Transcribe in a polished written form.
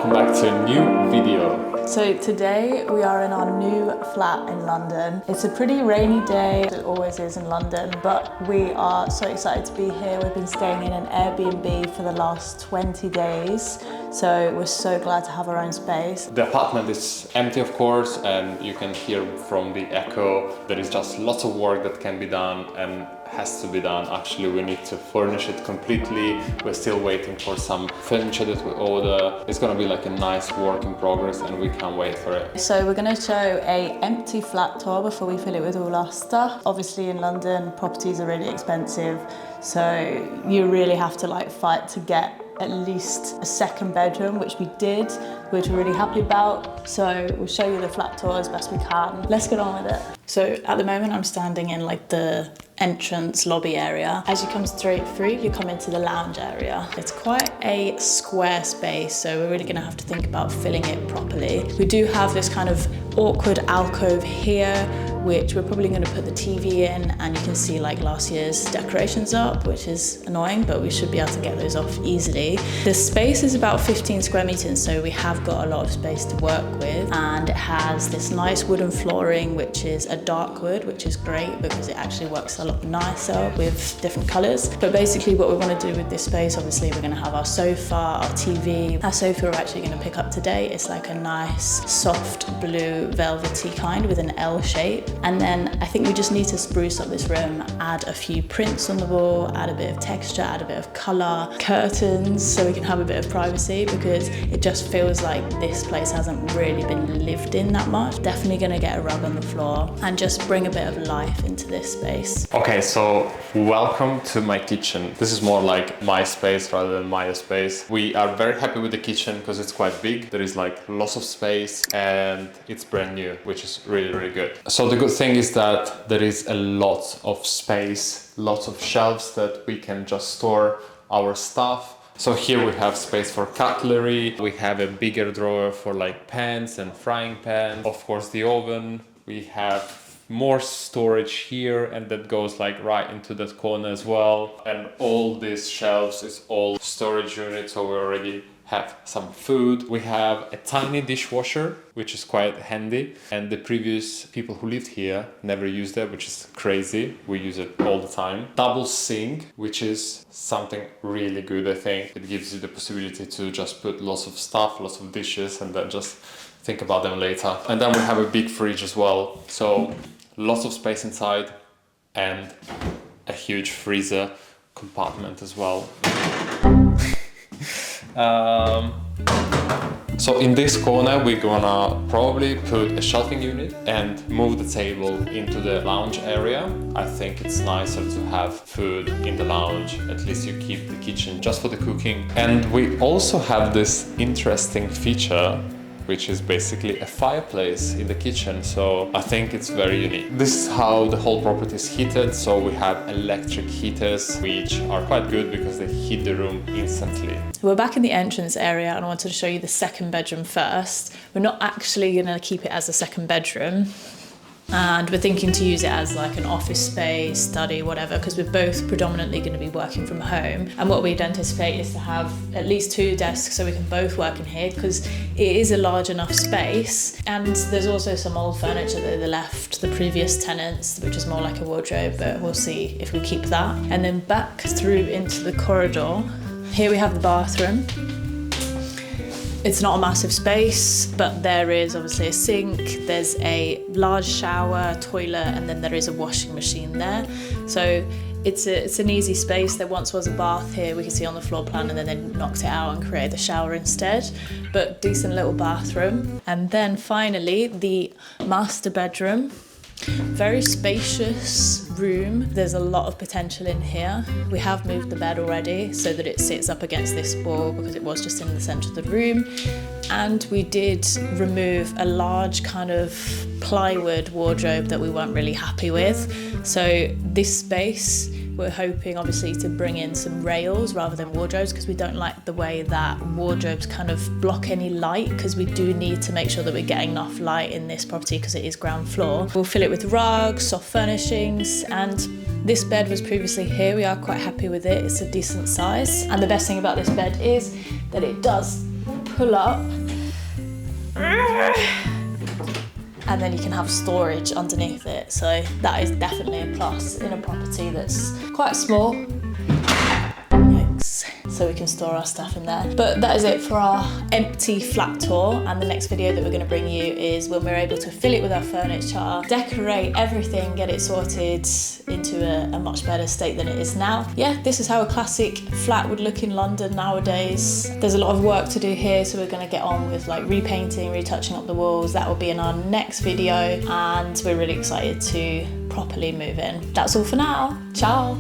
welcome back to a new video. So today we are in our new flat in London. It's a pretty rainy day, it always is in London, but we are so excited to be here. We've been staying in an Airbnb for the last 20 days, so we're so glad to have our own space. The apartment is empty, of course, and you can hear from the echo there is just lots of work that can be done and has to be done. Actually, we need to furnish it completely. We're still waiting for some furniture that we order. It's gonna be like a nice work in progress and we can't wait for it. So we're gonna show a empty flat tour before we fill it with all our stuff. Obviously in London, properties are really expensive, so you really have to like fight to get at least a second bedroom, which we did, which we're really happy about. So we'll show you the flat tour as best we can. Let's get on with it. So at the moment I'm standing in like the entrance lobby area. As you come straight through, you come into the lounge area. It's quite a square space, so we're really gonna have to think about filling it properly. We do have this kind of awkward alcove here, which we're probably going to put the TV in, and you can see like last year's decorations up, which is annoying, but we should be able to get those off easily. The space is about 15 square meters, so we have got a lot of space to work with, and it has this nice wooden flooring, which is a dark wood, which is great because it actually works a lot nicer with different colors. But basically what we want to do with this space, obviously we're going to have our sofa, our TV. Our sofa we're actually going to pick up today. It's like a nice soft blue velvety kind with an L shape. And then I think we just need to spruce up this room, add a few prints on the wall, add a bit of texture, add a bit of color, curtains, so we can have a bit of privacy, because it just feels like this place hasn't really been lived in that much. Definitely gonna get a rug on the floor and just bring a bit of life into this space. Okay, so welcome to my kitchen. This is more like my space rather than my space. We are very happy with the kitchen because it's quite big. There is like lots of space and it's brand new, which is really, really good. So the good thing is that there is a lot of space, lots of shelves that we can just store our stuff. So here we have space for cutlery. We have a bigger drawer for like pans and frying pan. Of course, the oven. We have more storage here, and that goes like right into that corner as well. And all these shelves is all storage units, so we already have some food. We have a tiny dishwasher, which is quite handy, and the previous people who lived here never used it, which is crazy. We use it all the time. Double sink, which is something really good, I think. It gives you the possibility to just put lots of stuff, lots of dishes, and then just think about them later. And then we have a big fridge as well, so lots of space inside, and a huge freezer compartment as well. So in this corner we're gonna probably put a shelving unit and move the table into the lounge area. I think it's nicer to have food in the lounge. At least you keep the kitchen just for the cooking. And we also have this interesting feature, which is basically a fireplace in the kitchen. So I think it's very unique. This is how the whole property is heated. So we have electric heaters, which are quite good because they heat the room instantly. We're back in the entrance area, and I wanted to show you the second bedroom first. We're not actually gonna keep it as a second bedroom, and we're thinking to use it as like an office space, study, whatever, because we're both predominantly going to be working from home. And what we'd anticipate is to have at least 2 desks so we can both work in here, because it is a large enough space. And there's also some old furniture that they left the previous tenants, which is more like a wardrobe, but we'll see if we keep that. And then back through into the corridor. Here we have the bathroom. It's not a massive space, but there is obviously a sink, there's a large shower, toilet, and then there is a washing machine there. So it's an easy space. There once was a bath here, we can see on the floor plan, and then they knocked it out and created the shower instead. But decent little bathroom. And then finally, the master bedroom. Very spacious room. There's a lot of potential in here. We have moved the bed already so that it sits up against this wall, because it was just in the centre of the room. And we did remove a large kind of plywood wardrobe that we weren't really happy with. So this space, we're hoping obviously to bring in some rails rather than wardrobes, because we don't like the way that wardrobes kind of block any light, because we do need to make sure that we're getting enough light in this property because it is ground floor. We'll fill it with rugs, soft furnishings, and this bed was previously here. We are quite happy with it. It's a decent size. And the best thing about this bed is that it does pull up, and then you can have storage underneath it. So that is definitely a plus in a property that's quite small. So we can store our stuff in there. But that is it for our empty flat tour, and the next video that we're going to bring you is when we're able to fill it with our furniture, decorate everything, get it sorted into a much better state than it is now. Yeah, this is how a classic flat would look in London nowadays. There's a lot of work to do here, so we're going to get on with like repainting, retouching up the walls. That will be in our next video, and we're really excited to properly move in. That's all for now. Ciao.